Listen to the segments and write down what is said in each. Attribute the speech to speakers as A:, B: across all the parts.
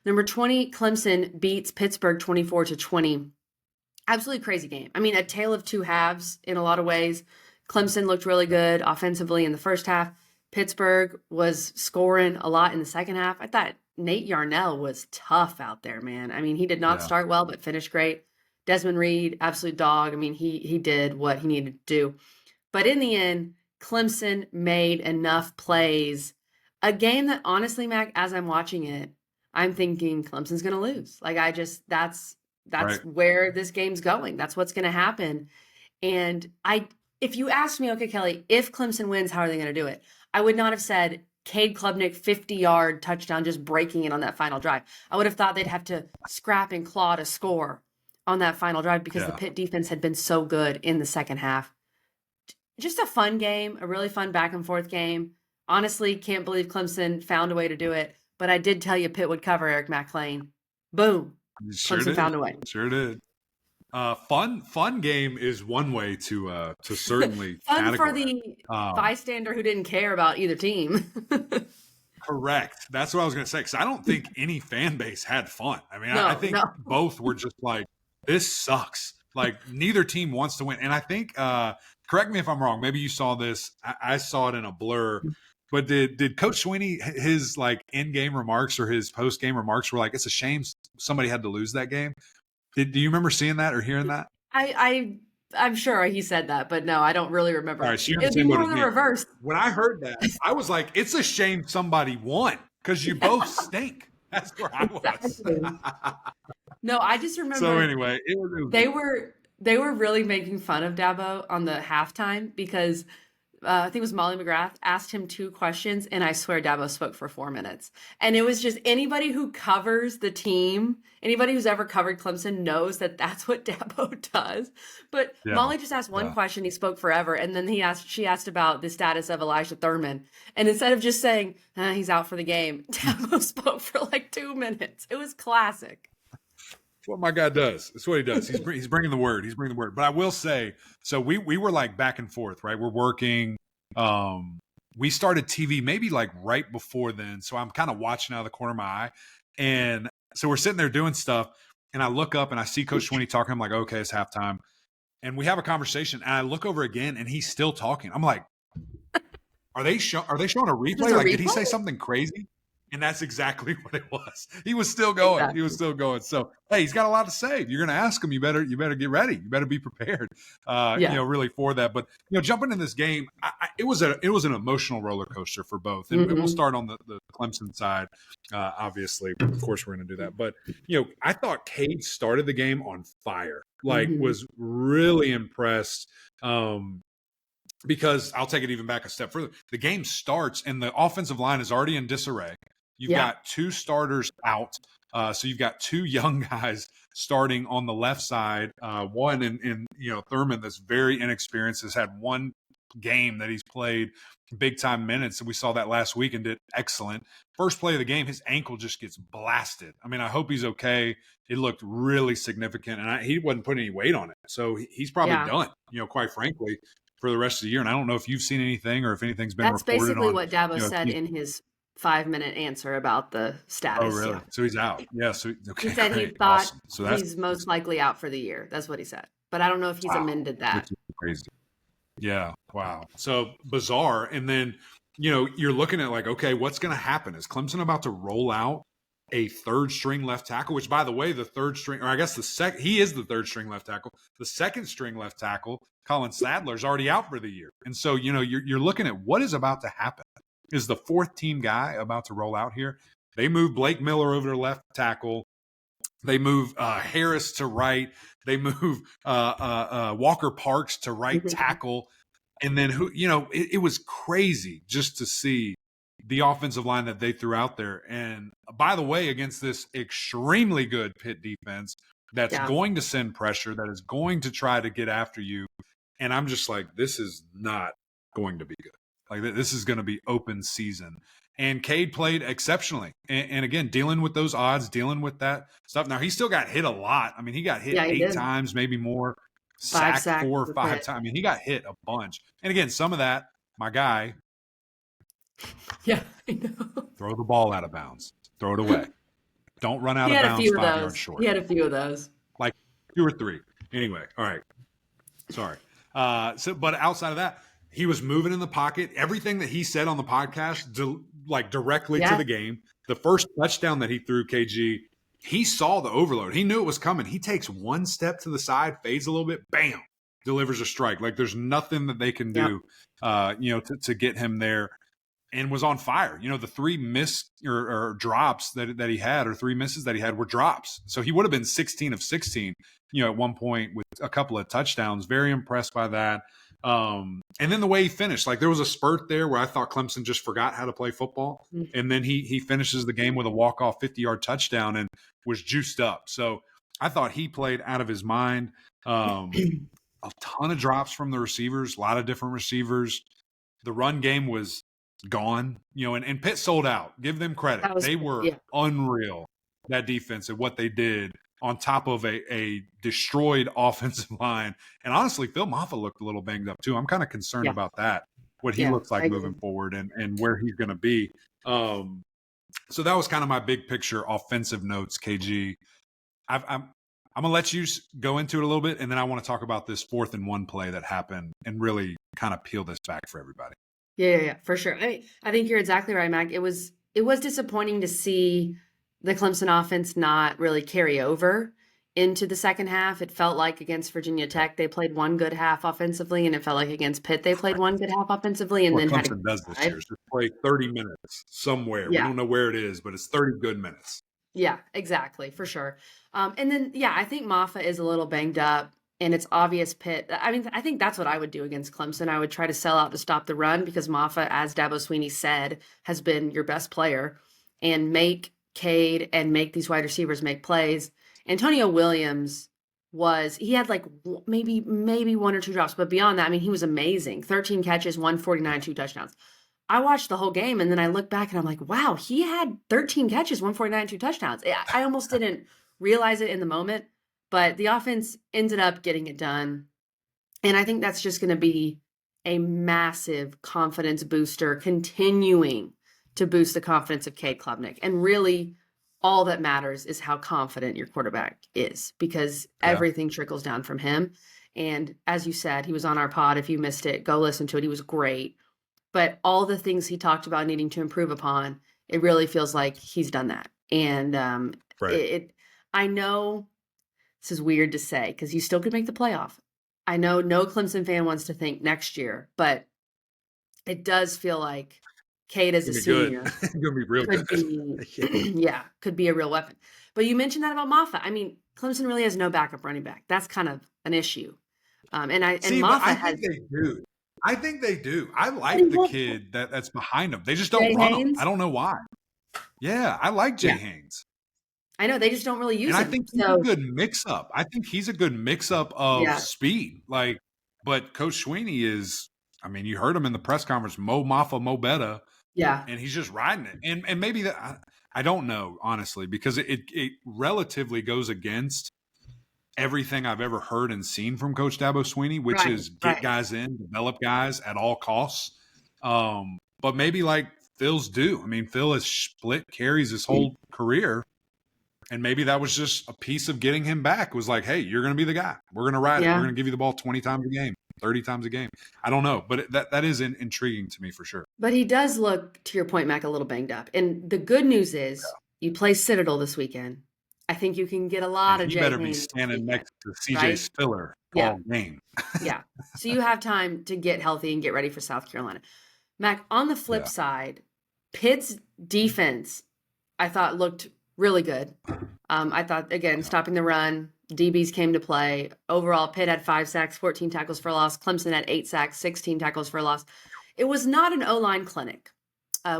A: Number 20, Clemson beats Pittsburgh 24-20. Absolutely crazy game. I mean, a tale of two halves in a lot of ways. Clemson looked really good offensively in the first half. Pittsburgh was scoring a lot in the second half. I thought Nate Yarnell was tough out there, man. I mean, he did not
B: Yeah.
A: start well, but finished great. Desmond Reed, absolute dog. I mean, he did what he needed to do. But in the end, Clemson made enough plays. A game that honestly, Mac, as I'm watching it, I'm thinking Clemson's going to lose. Like that's
B: Right.
A: where this game's going. That's what's going to happen. And if you asked me, okay, Kelly, if Clemson wins, how are they going to do it? I would not have said Cade Klubnik 50-yard touchdown, just breaking it on that final drive. I would have thought they'd have to scrap and claw to score on that final drive because the
B: Yeah.
A: Pitt defense had been so good in the second half. Just a fun game, a really fun back and forth game. Honestly, can't believe Clemson found a way to do it. But I did tell you Pitt would cover Eric McLean. Boom.
B: Sure
A: Clemson
B: did.
A: found a way.
B: Sure did. Fun game is one way to certainly
A: Fun for
B: categorize.
A: the
B: Um,
A: bystander who didn't care about either team.
B: Correct. That's what I was going to say. Because I don't think any fan base had fun. I mean, I
A: No,
B: think
A: no.
B: both were just like, this sucks. Like, neither team wants to win. And I think, correct me if I'm wrong. Maybe you saw this. I saw it in a blur. But did Coach Sweeney, his like in-game remarks or his post-game remarks were like, it's a shame somebody had to lose that game? Do you remember seeing that or hearing that?
A: I'm sure he said that, but no, I don't really remember.
B: All right, so you're in the
A: It'd be
B: same boat
A: more
B: as
A: the
B: me.
A: reverse.
B: When I heard that, I was like, it's a shame somebody won because you both stink. That's where I was.
A: Exactly. No, I just
B: So
A: remember
B: anyway, it was
A: they were really making fun of Dabo on the halftime because I think it was Molly McGrath asked him two questions, and I swear Dabo spoke for 4 minutes. And it was just anybody who covers the team, anybody who's ever covered Clemson knows that that's what Dabo does. But
B: yeah,
A: Molly just asked one
B: yeah.
A: question, he spoke forever, and then she asked about the status of Elijah Thurman, and instead of just saying he's out for the game, Dabo spoke for like 2 minutes. It was classic.
B: That's what my guy does. That's what he does. He's bringing the word. He's bringing the word. But I will say, so we were like back and forth, right? We're working. We started TV maybe like right before then. So I'm kind of watching out of the corner of my eye. And so we're sitting there doing stuff. And I look up and I see Coach Sweeney talking. I'm like, okay, it's halftime. And we have a conversation. And I look over again and he's still talking. I'm like, are they showing a replay? Like, did he say something crazy? And that's exactly what it was. He was still going.
A: Exactly.
B: He was still going. So, hey, he's got a lot to say. You're going to ask him. You better get ready. You better be prepared. Really for that. But jumping in this game, it was an emotional roller coaster for both. And we'll start on the Clemson side. Obviously, of course, we're going to do that. But I thought Cade started the game on fire. Like, was really impressed. Because I'll take it even back a step further. The game starts and the offensive line is already in disarray. You've got two starters out. So you've got two young guys starting on the left side. One in Thurman that's very inexperienced, has had one game that he's played big time minutes. And we saw that last week and did excellent. First play of the game, his ankle just gets blasted. I mean, I hope he's okay. It looked really significant and he wasn't putting any weight on it. So he's probably done, quite frankly, for the rest of the year. And I don't know if you've seen anything or if anything's been
A: That's
B: reported
A: basically
B: on,
A: what Dabo said in his 5-minute answer about the status.
B: Oh, really? Yeah. So he's out. Yeah. So okay,
A: he said
B: great.
A: He thought
B: awesome. So
A: he's most likely out for the year. That's what he said. But I don't know if he's amended that.
B: Which is crazy. Yeah. Wow. So bizarre. And then, you're looking at like, okay, what's going to happen? Is Clemson about to roll out a third string left tackle, which by the way, the third string, or I guess he is the third string left tackle. The second string left tackle, Colin Sadler's already out for the year. And so, you're looking at what is about to happen. Is the fourth team guy about to roll out here? They move Blake Miller over to left tackle. They move Harris to right. They move Walker Parks to right tackle. And then it was crazy just to see the offensive line that they threw out there. And by the way, against this extremely good Pitt defense that's going to send pressure, that is going to try to get after you. And I'm just like, this is not going to be good. Like, this is going to be open season. And Cade played exceptionally. And again, dealing with those odds, dealing with that stuff. Now, he still got hit a lot. I mean, he got hit 8 times, maybe more. Sacked 4 or 5 times. I mean, he got hit a bunch. And again, some of that, my guy.
A: Yeah, I know.
B: Throw the ball out of bounds. Throw it away. Don't run out
A: He
B: of
A: had a
B: bounds
A: few of
B: 5 yards
A: those.
B: short.
A: He had a few of those.
B: Like 2 or 3. Anyway, all right. Sorry. But outside of that, he was moving in the pocket. Everything that he said on the podcast, directly to the game. The first touchdown that he threw, KG, he saw the overload. He knew it was coming. He takes one step to the side, fades a little bit, bam, delivers a strike. Like there's nothing that they can do, to get him there. And was on fire. The 3 missed or drops that he had, or 3 misses that he had, were drops. So he would have been 16 of 16, at one point with a couple of touchdowns. Very impressed by that. And then the way he finished, like there was a spurt there where I thought Clemson just forgot how to play football. And then he finishes the game with a walk-off 50-yard touchdown and was juiced up. So I thought he played out of his mind. A ton of drops from the receivers, a lot of different receivers. The run game was gone, and Pitt sold out. Give them credit. They were unreal, that defense, and what they did on top of a destroyed offensive line. And honestly, Phil Maffa looked a little banged up too. I'm kind of concerned about that, what he looks like moving forward and where he's going to be. So that was kind of my big picture offensive notes, KG. I'm going to let you go into it a little bit, and then I want to talk about this 4th and 1 play that happened and really kind of peel this back for everybody.
A: Yeah, for sure. I think you're exactly right, Mac. It was disappointing to see the Clemson offense not really carry over into the second half. It felt like against Virginia Tech, they played one good half offensively, and it felt like against Pitt, they played one good half offensively, and then
B: Clemson does this year. Just play 30 minutes somewhere. We don't know where it is, but it's 30 good minutes.
A: Yeah, exactly, for sure. And then, I think Maffa is a little banged up. And it's obvious Pitt. I mean, I think that's what I would do against Clemson. I would try to sell out to stop the run because Maffa, as Dabo Swinney said, has been your best player, and make Cade and make these wide receivers make plays. Antonio Williams he had like maybe 1 or 2 drops, but beyond that, I mean, he was amazing. 13 catches, 149, 2 touchdowns. I watched the whole game and then I look back and I'm like, wow, he had 13 catches, 149, 2 touchdowns. I almost didn't realize it in the moment. But the offense ended up getting it done. And I think that's just going to be a massive confidence booster, continuing to boost the confidence of Cade Klubnik. And really, all that matters is how confident your quarterback is, because everything trickles down from him. And as you said, he was on our pod. If you missed it, go listen to it. He was great. But all the things he talked about needing to improve upon, it really feels like he's done that. And I know this is weird to say because you still could make the playoff. I know no Clemson fan wants to think next year, but it does feel like Cade as a senior
B: Gonna be real
A: could be a real weapon. But you mentioned that about Maffa. I mean, Clemson really has no backup running back. That's kind of an issue. Maffa
B: think they do. I think they do. I like the kid that's behind them. They just don't run him. I don't know why. Yeah, I like Jay Haynes.
A: I know they just don't really use him.
B: And I think he's a good mix-up. I think he's a good mix-up of speed. But Coach Swinney is, I mean, you heard him in the press conference, Mo Maffa, Mo Betta.
A: Yeah.
B: And he's just riding it. And maybe that, I don't know, honestly, because it relatively goes against everything I've ever heard and seen from Coach Dabo Swinney, which is get guys in, develop guys at all costs. But maybe like Phil's due. I mean, Phil has split carries his whole career. And maybe that was just a piece of getting him back. It was like, hey, you're going to be the guy. We're going to ride it. We're going to give you the ball 20 times a game, 30 times a game. I don't know. But that is intriguing to me for sure.
A: But he does look, to your point, Mac, a little banged up. And the good news is you play Citadel this weekend. I think you can get a lot of Jay Haynes.
B: You better be standing next to CJ Spiller all game.
A: So you have time to get healthy and get ready for South Carolina. Mac, on the flip side, Pitt's defense, I thought, looked really good. I thought, again, stopping the run, DBs came to play. Overall, Pitt had 5 sacks, 14 tackles for loss. Clemson had 8 sacks, 16 tackles for loss. It was not an O-line clinic.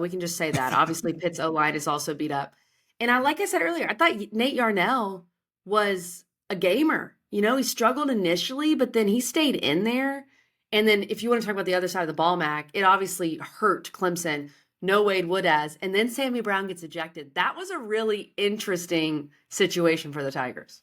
A: We can just say that. Obviously, Pitt's O-line is also beat up. And like I said earlier, I thought Nate Yarnell was a gamer. You know, he struggled initially, but then he stayed in there. And then if you want to talk about the other side of the ball, Mac, it obviously hurt Clemson. No Wade Woodaz, and then Sammy Brown gets ejected. That was a really interesting situation for the Tigers.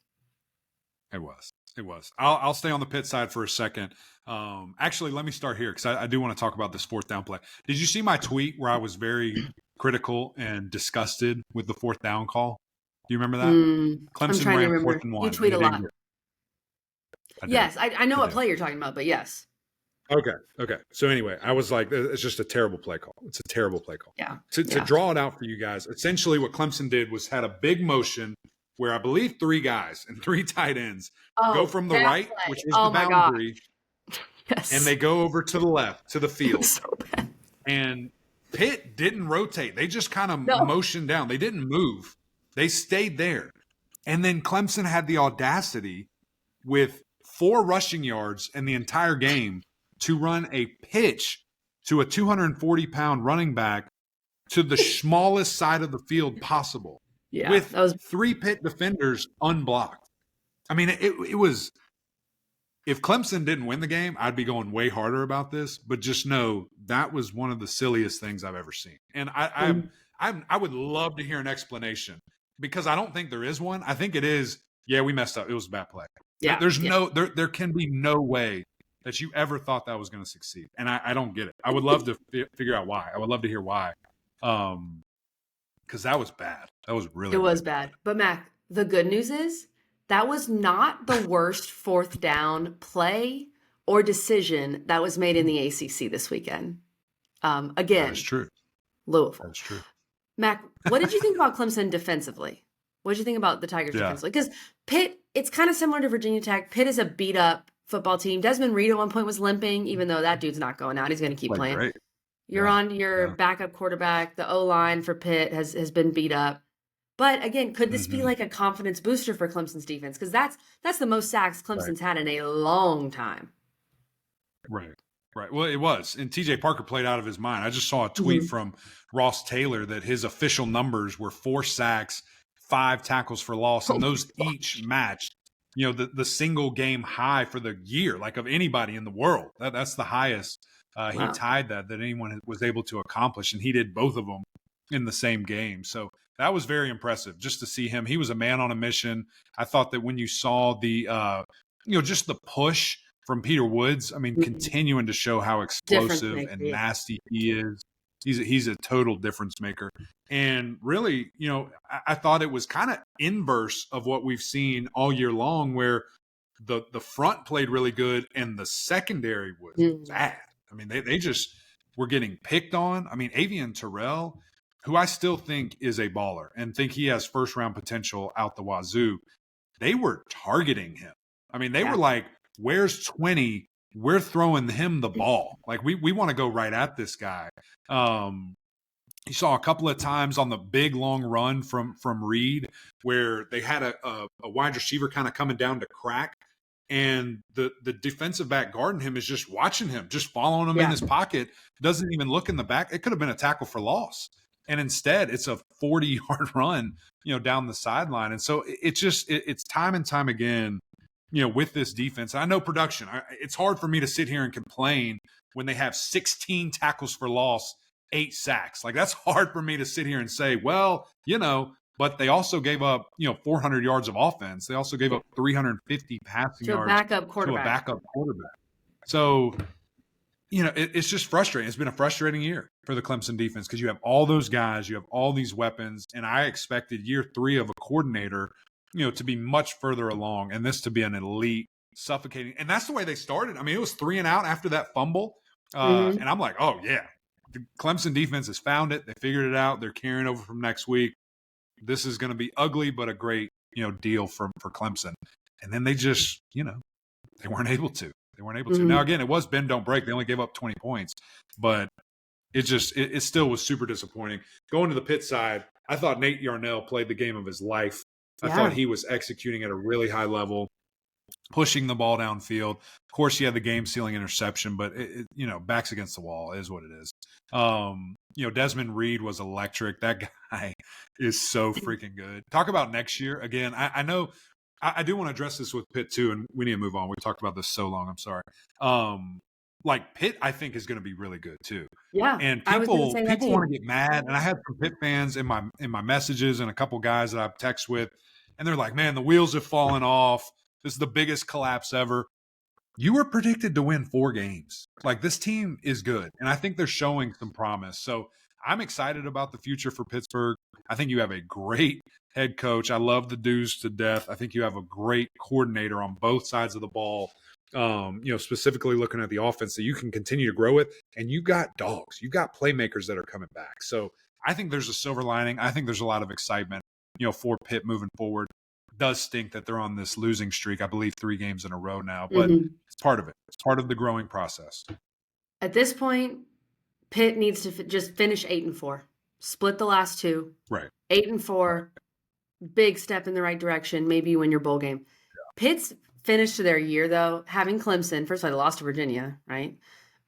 B: It was. I'll stay on the Pitt side for a second. Actually, let me start here because I do want to talk about this 4th down play. Did you see my tweet where I was very critical and disgusted with the 4th down call? Do you remember that?
A: I'm
B: Clemson
A: trying to
B: ran fourth
A: remember.
B: and
A: You
B: one, and
A: tweet
B: they
A: a
B: didn't
A: lot.
B: get. I do.
A: Yes, I know
B: I
A: what
B: do.
A: play you're talking about, but yes.
B: Okay. So anyway, I was like, it's just a terrible play call. It's a terrible play call.
A: Yeah.
B: To
A: Yeah.
B: draw it out for you guys, essentially what Clemson did was had a big motion where I believe 3 guys and 3 tight ends go from the
A: that
B: right,
A: play.
B: which was
A: Oh
B: the
A: my gosh.
B: boundary,
A: Yes.
B: and they go over to the left, to the
A: It
B: field.
A: was so bad.
B: And Pitt didn't rotate. They just kind of
A: No.
B: motioned down. They didn't move. They stayed there. And then Clemson had the audacity with 4 rushing yards in the entire game to run a pitch to a 240-pound running back to the smallest side of the field possible,
A: Yeah.
B: with
A: That was
B: 3 Pitt defenders unblocked. I mean, it was – if Clemson didn't win the game, I'd be going way harder about this, but just know that was one of the silliest things I've ever seen. And I would love to hear an explanation, because I don't think there is one. I think it is, yeah, we messed up. It was a bad play.
A: yeah.
B: There's
A: yeah.
B: no there can be no way that you ever thought that was going to succeed, and I don't get it. I would love to figure out why. I would love to hear why, because that was bad. That was really
A: bad. But Mac, the good news is that was not the worst fourth down play or decision that was made in the ACC this weekend. Again,
B: That's true.
A: Louisville.
B: That's true.
A: Mac, what did you think about Clemson defensively? What did you think about the Tigers defensively? Because Pitt, it's kind of similar to Virginia Tech. Pitt is a beat-up football team. Desmond Reed at one point was limping, even though that dude's not going out. He's going to keep playing.
B: Great.
A: You're on your backup quarterback. The O-line for Pitt has been beat up. But again, could this be like a confidence booster for Clemson's defense? Because that's the most sacks Clemson's had in a long time.
B: Right. Well, it was. And TJ Parker played out of his mind. I just saw a tweet from Ross Taylor that his official numbers were 4 sacks, 5 tackles for loss, and those each matched, the single game high for the year, like of anybody in the world. That's the highest. He tied that anyone was able to accomplish, and he did both of them in the same game. So that was very impressive just to see him. He was a man on a mission. I thought that when you saw the, just the push from Peter Woods, I mean, continuing to show how explosive and nasty he is. He's a total difference maker. And really, I thought it was kind of inverse of what we've seen all year long, where the front played really good and the secondary was bad. I mean, they just were getting picked on. I mean, Avian Terrell, who I still think is a baller and think he has first-round potential out the wazoo, they were targeting him. I mean, they were like, where's 20? We're throwing him the ball. Like, we want to go right at this guy. You saw a couple of times on the big long run from Reed where they had a wide receiver kind of coming down to crack, and the defensive back guarding him is just watching him, just following him in his pocket, doesn't even look in the back. It could have been a tackle for loss. And instead, it's a 40-yard run, down the sideline. And so it's time and time again, with this defense. I know production. It's hard for me to sit here and complain when they have 16 tackles for loss, 8 sacks. Like, that's hard for me to sit here and say, well, but they also gave up, 400 yards of offense. They also gave up 350 passing yards to a backup quarterback. So, it's just frustrating. It's been a frustrating year for the Clemson defense because you have all those guys, you have all these weapons, and I expected year 3 of a coordinator, to be much further along and this to be an elite, suffocating. And that's the way they started. I mean, it was 3 and out after that fumble. And I'm like, oh, yeah, the Clemson defense has found it. They figured it out. They're carrying over from next week. This is going to be ugly, but a great, deal for Clemson. And then they just, they weren't able to. Now, again, it was bend, don't break. They only gave up 20 points, but it still was super disappointing. Going to the Pitt side, I thought Nate Yarnell played the game of his life. I thought he was executing at a really high level, pushing the ball downfield. Of course, he had the game-sealing interception, but, backs against the wall is what it is. Desmond Reed was electric. That guy is so freaking good. Talk about next year. Again, I know I do want to address this with Pitt too, and we need to move on. We talked about this so long. I'm sorry. Pitt, I think, is going to be really good too.
A: Yeah,
B: and people want to get mad. And I had some Pitt fans in my messages and a couple guys that I've texted with, and they're like, "Man, the wheels have fallen off. This is the biggest collapse ever." You were predicted to win 4 games. Like, this team is good, and I think they're showing some promise. So I'm excited about the future for Pittsburgh. I think you have a great head coach. I love the dudes to death. I think you have a great coordinator on both sides of the ball. Specifically looking at the offense that you can continue to grow with, and you got dogs, you got playmakers that are coming back. So I think there's a silver lining. I think there's a lot of excitement, for Pitt moving forward. It does stink that they're on this losing streak. I believe 3 games in a row now, but it's part of it. It's part of the growing process.
A: At this point, Pitt needs to just finish 8-4, split the last 2.
B: Right.
A: 8-4, big step in the right direction. Maybe you win your bowl game. Pitt's finished their year though, having Clemson. First of all, they lost to Virginia, right?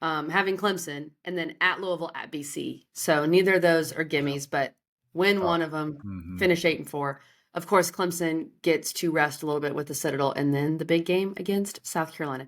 A: Having Clemson, and then at Louisville, at BC. So neither of those are gimmies, but win one of them, finish 8-4. Of course, Clemson gets to rest a little bit with the Citadel, and then the big game against South Carolina.